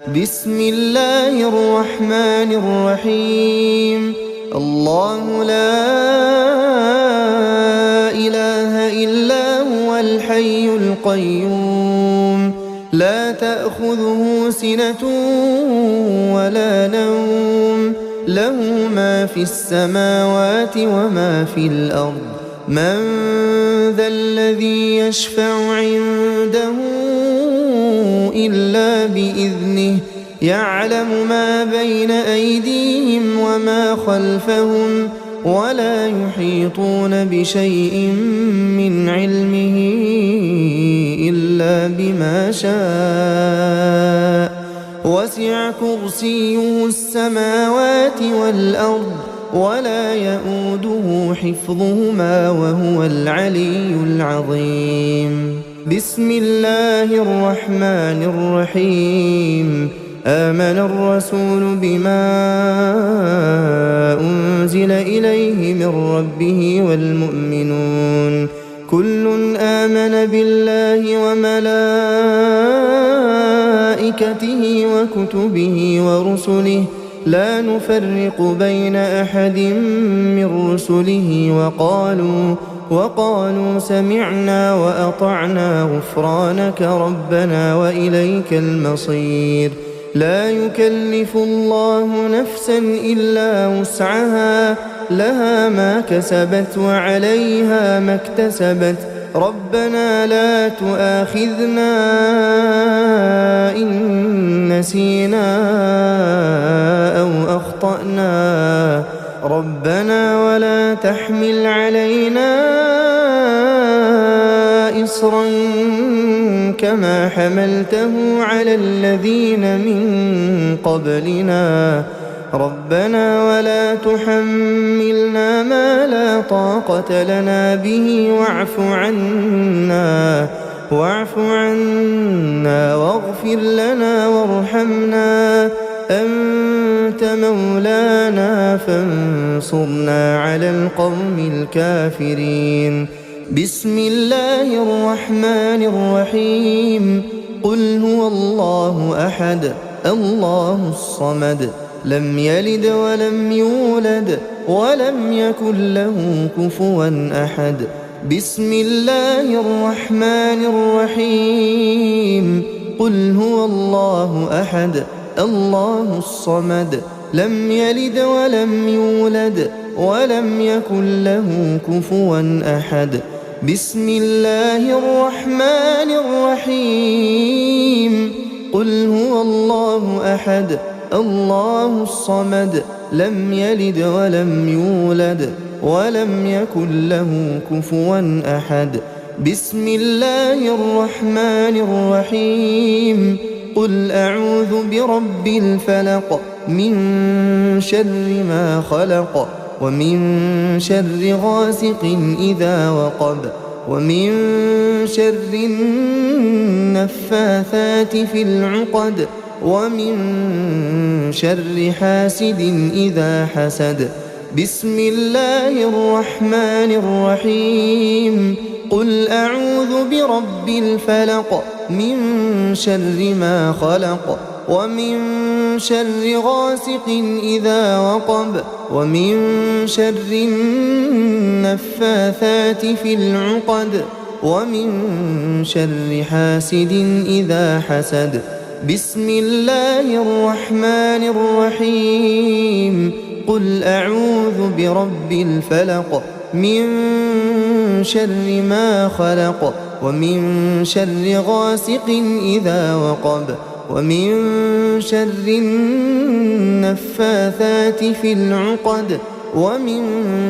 بسم الله الرحمن الرحيم. الله لا إله إلا هو الحي القيوم لا تأخذه سنة ولا نوم له ما في السماوات وما في الأرض من ذا الذي يشفع عنده إلا بإذنه يعلم ما بين أيديهم وما خلفهم ولا يحيطون بشيء من علمه إلا بما شاء وسع كرسيه السماوات والأرض ولا يؤوده حفظهما وهو العلي العظيم. بسم الله الرحمن الرحيم. آمن الرسول بما أنزل إليه من ربه والمؤمنون كل آمن بالله وملائكته وكتبه ورسله لا نفرق بين أحد من رسله وقالوا سمعنا وأطعنا غفرانك ربنا وإليك المصير. لا يكلف الله نفسا إلا وسعها لها ما كسبت وعليها ما اكتسبت ربنا لا تؤاخذنا إن نسينا أو أخطأنا ربنا ولا تحمل علينا إصرا كما حملته على الذين من قبلنا ربنا ولا تحملنا ما لا طاقة لنا به واعف عنا واغفر لنا وارحمنا أنت مولانا فانصرنا على القوم الكافرين. بسم الله الرحمن الرحيم. قل هو الله أحد الله الصمد لم يلد ولم يولد ولم يكن له كفوا أحد. بسم الله الرحمن الرحيم. قل هو الله أحد الله الصمد لم يلد ولم يولد ولم يكن له كفوا أحد. بسم الله الرحمن الرحيم. قل هو الله أحد الله الصمد لم يلد ولم يولد ولم يكن له كفوا أحد. بسم الله الرحمن الرحيم. قل أعوذ برب الفلق من شر ما خلق ومن شر غاسق إذا وقب ومن شر النفاثات في العقد ومن شر حاسد إذا حسد. بسم الله الرحمن الرحيم. قل أعوذ برب الفلق من شر ما خلق ومن شر غاسق إذا وقب ومن شر النفاثات في العقد ومن شر حاسد إذا حسد. بسم الله الرحمن الرحيم. قل أعوذ برب الفلق من شر ما خلق ومن شر غاسق إذا وقب ومن شر النفاثات في العقد ومن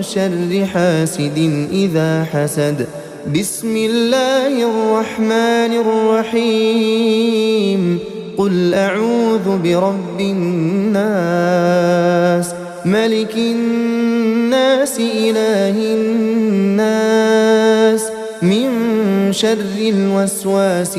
شر حاسد إذا حسد. بسم الله الرحمن الرحيم. قل أعوذ برب الناس ملك الناس إله الناس من شر الوسواس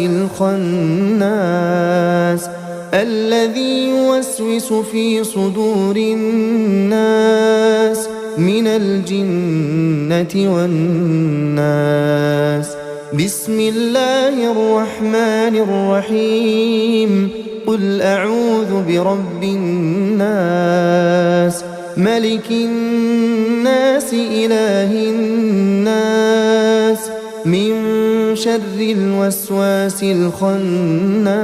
الخناس الذي يوسوس في صدور الناس من الجنة والناس. بسم الله الرحمن الرحيم. قل أعوذ برب الناس ملك الناس إله الناس من شر الوسواس الخناس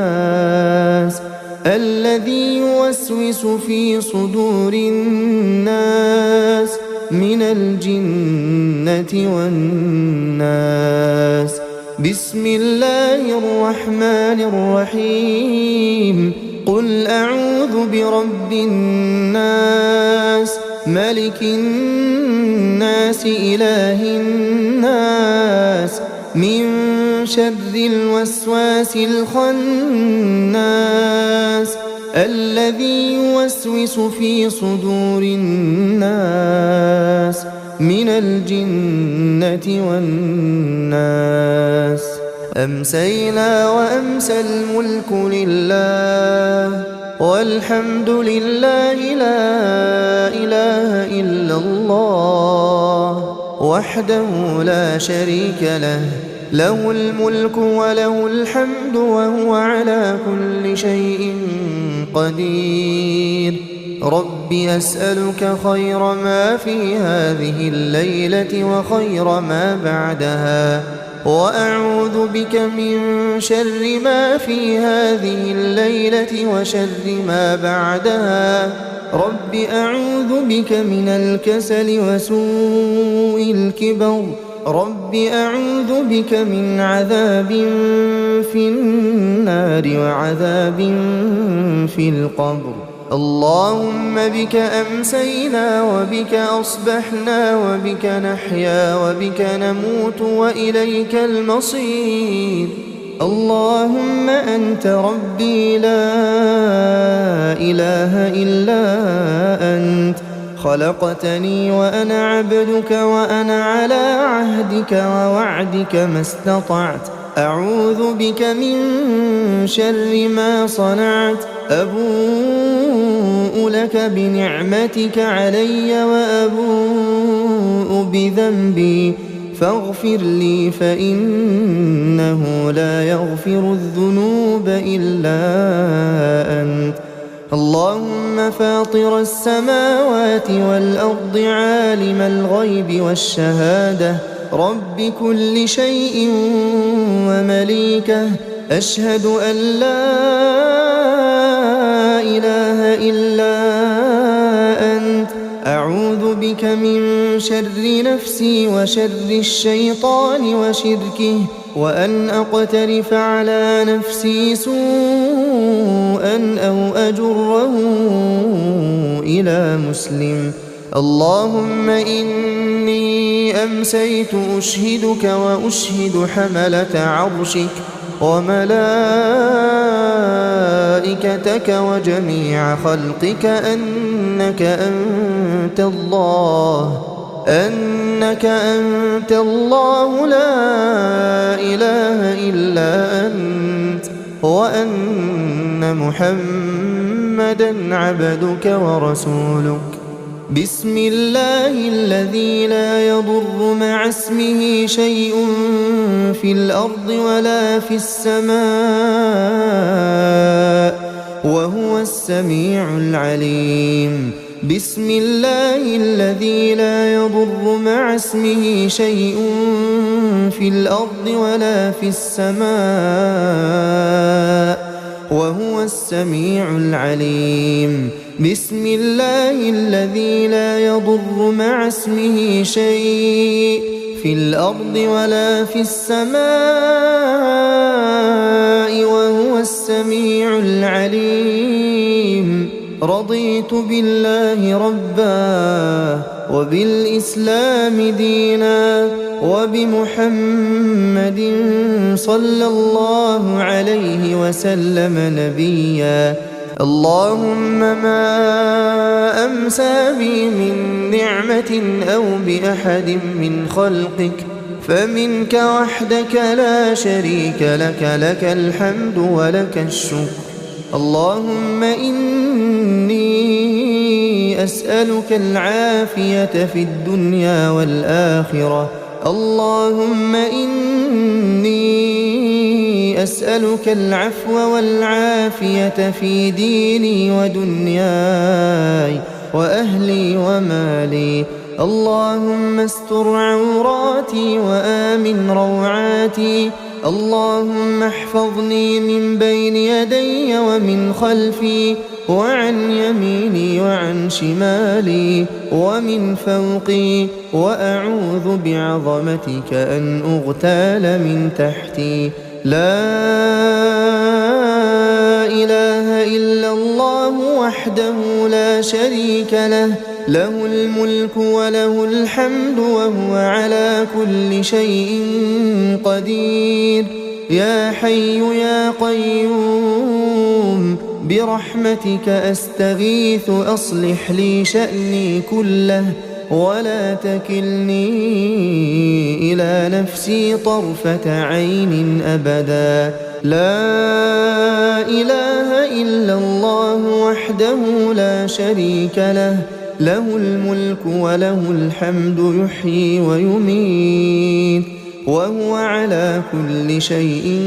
الذي يوسوس في صدور الناس من الجنة والناس. بسم الله الرحمن الرحيم قل أعوذ برب الناس ملك الناس إله الناس من شر الوسواس الخناس الذي يوسوس في صدور الناس من الجنة والناس. أمسينا وأمسى الملك لله والحمد لله لا إله إلا الله وحده لا شريك له له الملك وله الحمد وهو على كل شيء قدير. رب أسألك خير ما في هذه الليلة وخير ما بعدها وأعوذ بك من شر ما في هذه الليلة وشر ما بعدها. رب أعوذ بك من الكسل وسوء الكبر. رب أعوذ بك من عذاب في النار وعذاب في القبر. اللهم بك أمسينا وبك أصبحنا وبك نحيا وبك نموت وإليك المصير. اللهم أنت ربي لا إله إلا أنت خلقتني وأنا عبدك وأنا على عهدك ووعدك ما استطعت. أعوذ بك من شر ما صنعت. أبوء لك بنعمتك علي وأبوء بذنبي فاغفر لي فإنه لا يغفر الذنوب إلا أنت. اللهم فاطر السماوات والأرض عالم الغيب والشهادة رب كل شيء ومليكه أشهد أن لا إله إلا أنت. أعوذ بك من شر نفسي وشر الشيطان وشركه وأن أقترف على نفسي سوءا أو أجره إلى مسلم. اللهم إني أمسيت أشهدك وأشهد حملة عرشك وملائكتك وجميع خلقك أنك أنت الله لا إله إلا أنت وأن محمدًا عبدك ورسولك. بسم الله الذي لا يضر مع اسمه شيء في الأرض ولا في السماء وهو السميع العليم. بسم الله الذي لا يضر مع اسمه شيء في الأرض ولا في السماء وهو السميع العليم. بسم الله الذي لا يضر مع اسمه شيء في الأرض ولا في السماء وهو السميع العليم. رضيت بالله ربا وبالإسلام دينا وبمحمد صلى الله عليه وسلم نبيا. اللهم ما أمسى بي من نعمة أو بأحد من خلقك فمنك وحدك لا شريك لك لك الحمد ولك الشكر. اللهم إني أسألك العافية في الدنيا والآخرة. اللهم إني أسألك العفو والعافية في ديني ودنياي وأهلي ومالي. اللهم استر عوراتي وآمن روعاتي. اللهم احفظني من بين يدي ومن خلفي وعن يميني وعن شمالي ومن فوقي، وأعوذ بعظمتك أن أغتال من تحتي. لا إله إلا الله وحده لا شريك له، له الملك وله الحمد وهو على كل شيء قدير. يا حي يا قيوم برحمتك أستغيث أصلح لي شأني كله ولا تكلني إلى نفسي طرفة عين أبدا. لا إله إلا الله وحده لا شريك له، له الملك وله الحمد يحيي ويميت وهو على كل شيء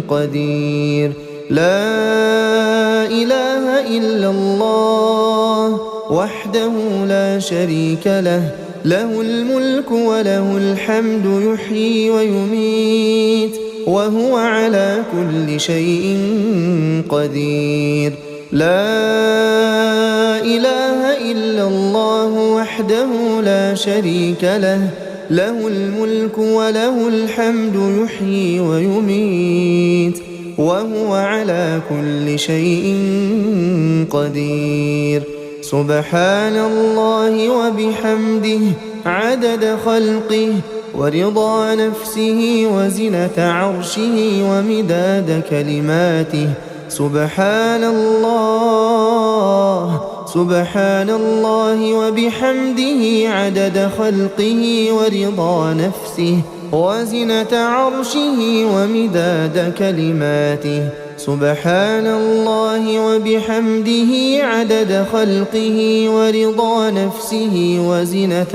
قدير. لا إله إلا الله وحده لا شريك له، له الملك وله الحمد يحيي ويميت وهو على كل شيء قدير. لا إله إلا الله وحده لا شريك له، له الملك وله الحمد يحيي ويميت وهو على كل شيء قدير. سبحان الله وبحمده عدد خلقه ورضا نفسه وزنة عرشه ومداد كلماته. سبحان الله سبحان الله وبحمده عدد خلقه ورضا نفسه وزنة عرشه ومداد كلماته. سبحان الله وبحمده عدد خلقه ورضا نفسه وزنة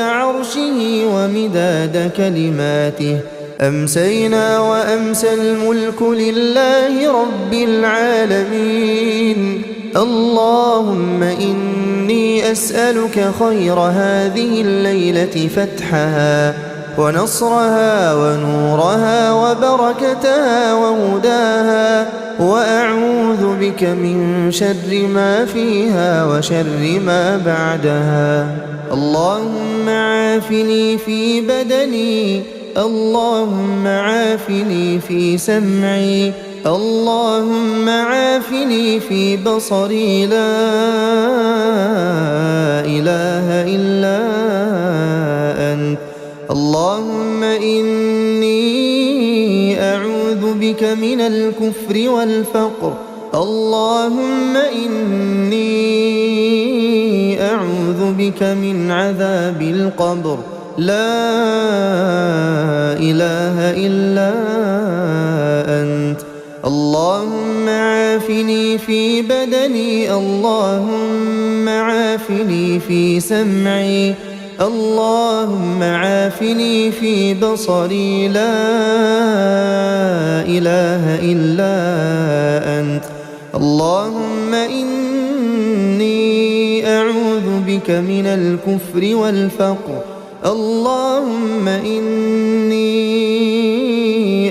عرشه ومداد كلماته. أمسينا وأمسى الملك لله رب العالمين. اللهم إني أسألك خير هذه الليلة فتحها ونصرها ونورها وبركتها وهداها، وأعوذ بك من شر ما فيها وشر ما بعدها. اللهم عافني في بدني، اللهم عافني في سمعي، اللهم عافني في بصري. لا إله إلا أنت. اللهم إني أعوذ بك من الكفر والفقر. اللهم إني أعوذ بك من عذاب القبر. لا إله إلا أنت. اللهم عافني في بدني، اللهم عافني في سمعي، اللهم عافني في بصري. لا إله إلا أنت. اللهم إني أعوذ بك من الكفر والفقر. اللهم إني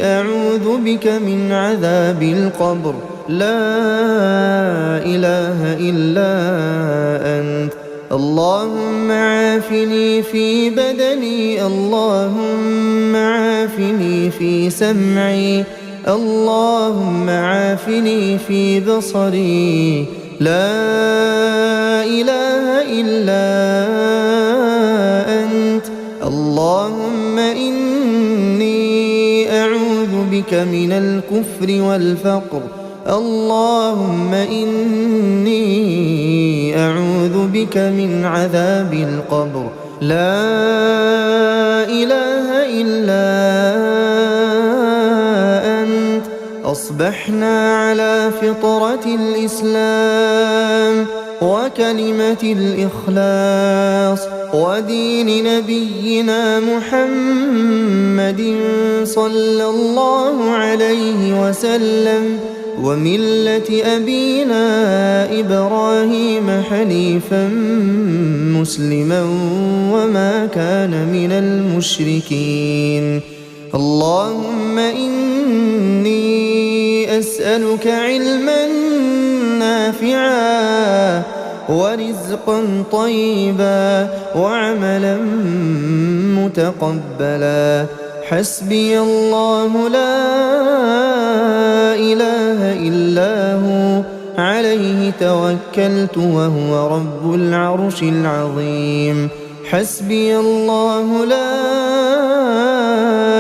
أعوذ بك من عذاب القبر. لا إله إلا أنت. اللهم عافني في بدني، اللهم عافني في سمعي، اللهم عافني في بصري. لا إله إلا أنت. اللهم إني أعوذ بك من الكفر والفقر. اللهم إني أعوذ بك من عذاب القبر. لا إله إلا أنت. أصبحنا على فطرة الإسلام وكلمة الإخلاص ودين نبينا محمد صلى الله عليه وسلم وملة أبينا إبراهيم حنيفا مسلما وما كان من المشركين. اللهم إني أسألك علما نافعا ورزقا طيبا وعملا متقبلا. حسبي الله لا إله إلا هو عليه توكلت وهو رب العرش العظيم. حسبي الله لا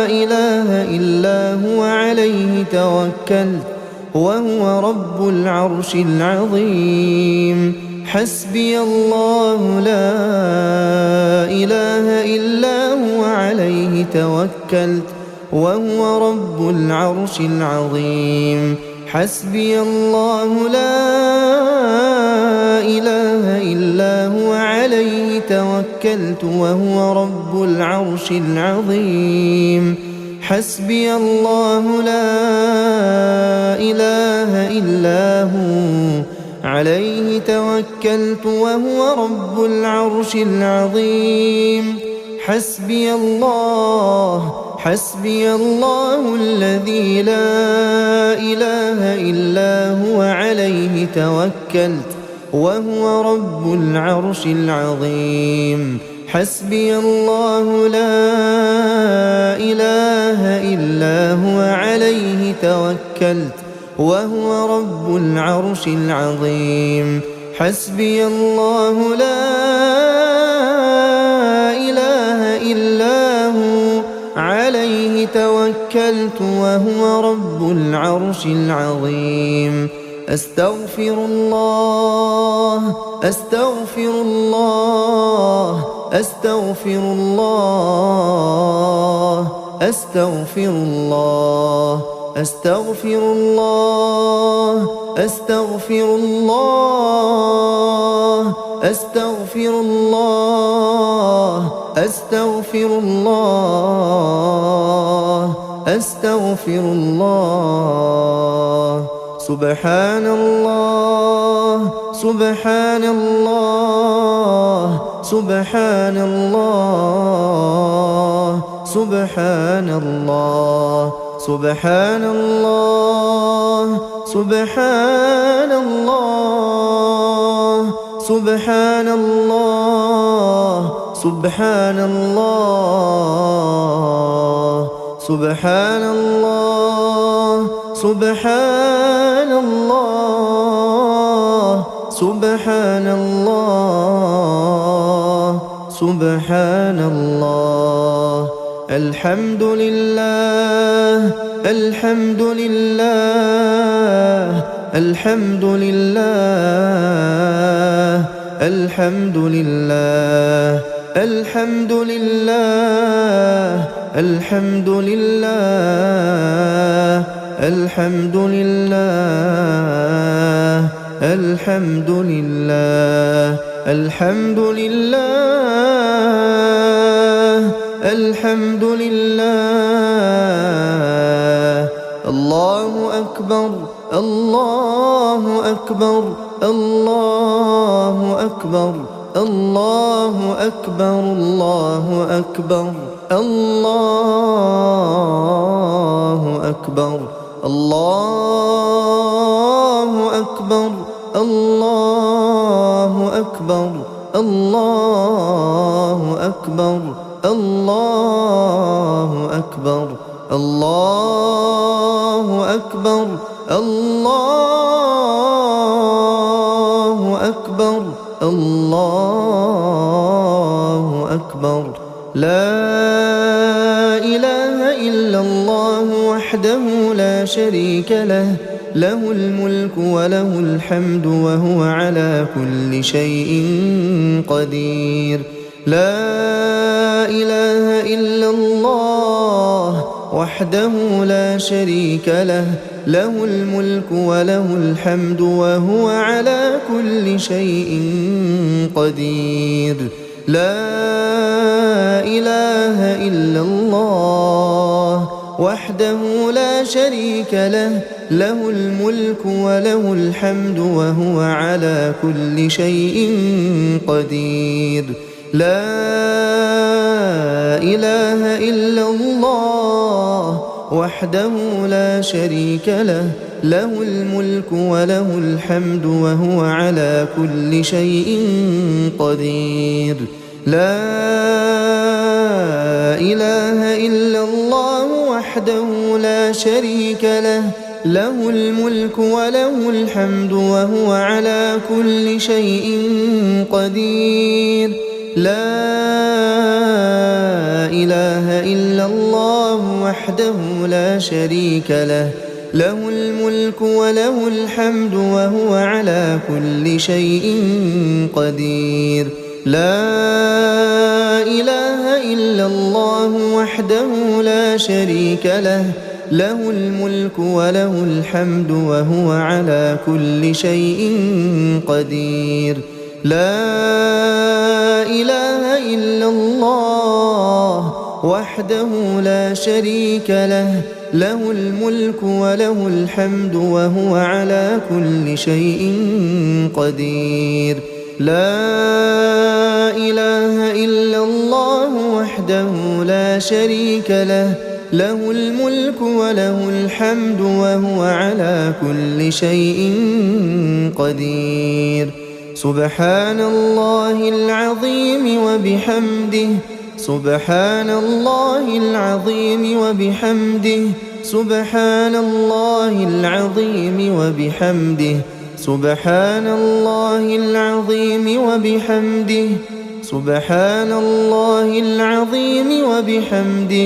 إله إلا هو عليه توكلت وهو رب العرش العظيم. حسبي الله لا إله إلا هو عليه توكلت وهو رب العرش العظيم. حسبي الله لا إله إلا هو عليه توكلت وهو رب العرش العظيم. حسبي الله لا إله إلا هو عليه توكلت وهو رب العرش العظيم. حسبي الله الذي لا إله إلا هو عليه توكلت وهو رب العرش العظيم. حسبي الله لا إله إلا هو عليه توكلت وهو رب العرش العظيم. حسبي الله لا إله إلا هو عليه توكلت وهو رب العرش العظيم. أستغفر الله أستغفر الله أستغفر الله أستغفر الله أستغفر الله أستغفر الله أستغفر الله أستغفر الله أستغفر الله. سبحان الله سبحان الله سبحان الله سبحان الله سبحان الله سبحان الله سبحان الله سبحان الله سبحان الله سبحان الله سبحان الله سبحان الله. الحمد لله الحمد لله الحمد لله الحمد لله الحمد لله الحمد لله الحمد لله الحمد لله الحمد لله الحمد لله. الله أكبر الله أكبر الله أكبر الله أكبر الله أكبر الله أكبر الله أكبر الله أكبر الله أكبر الله أكبر الله أكبر الله أكبر الله أكبر. لا إله إلا الله وحده لا شريك له له الملك وله الحمد وهو على كل شيء قدير. لا إله إلا الله وحده لا شريك له، له الملك وله الحمد وهو على كل شيء قدير. لا إله إلا الله وحده لا شريك له، له الملك وله الحمد وهو على كل شيء قدير. لا إله إلا الله وحده لا شريك له، له الملك وله الحمد وهو على كل شيء قدير. لا إله إلا الله وحده لا شريك له، له الملك وله الحمد وهو على كل شيء قدير. لا إله إلا الله وحده لا شريك له، له الملك وله الحمد وهو على كل شيء قدير. لا إله إلا الله وحده لا شريك له، له الملك وله الحمد وهو على كل شيء قدير. لا إله إلا الله وحده لا شريك له، له الملك وله الحمد وهو على كل شيء قدير. لا إله إلا الله وحده لا شريك له، له الملك وله الحمد وهو على كل شيء قدير. سبحان الله العظيم وبحمده، سبحان الله العظيم وبحمده، سبحان الله العظيم وبحمده، سبحان الله العظيم وبحمده، سبحان الله العظيم وبحمده،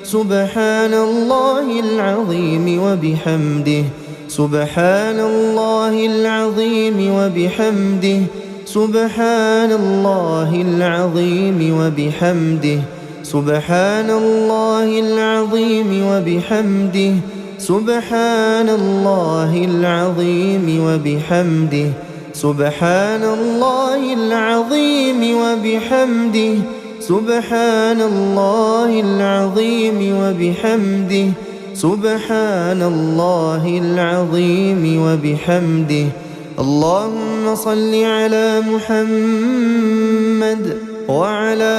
سبحان الله العظيم وبحمده، سبحان الله العظيم وبحمده، سبحان الله العظيم وبحمده، سبحان الله العظيم وبحمده، سبحان الله العظيم وبحمده، سبحان الله العظيم وبحمده، سبحان الله العظيم وبحمده، سبحان الله العظيم وبحمده. اللهم صل على محمد وعلى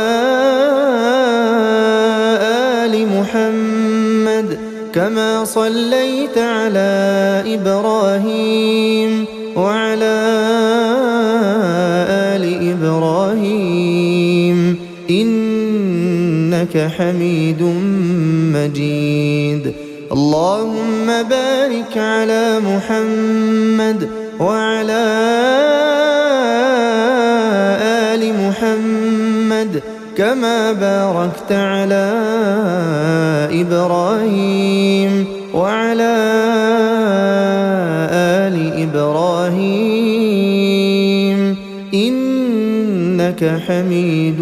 آل محمد كما صليت على إبراهيم وعلى آل إبراهيم إنك حميد مجيد. اللهم بارك على محمد وعلى آل محمد كما باركت على إبراهيم وعلى آل إبراهيم إنك حميد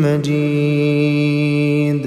مجيد.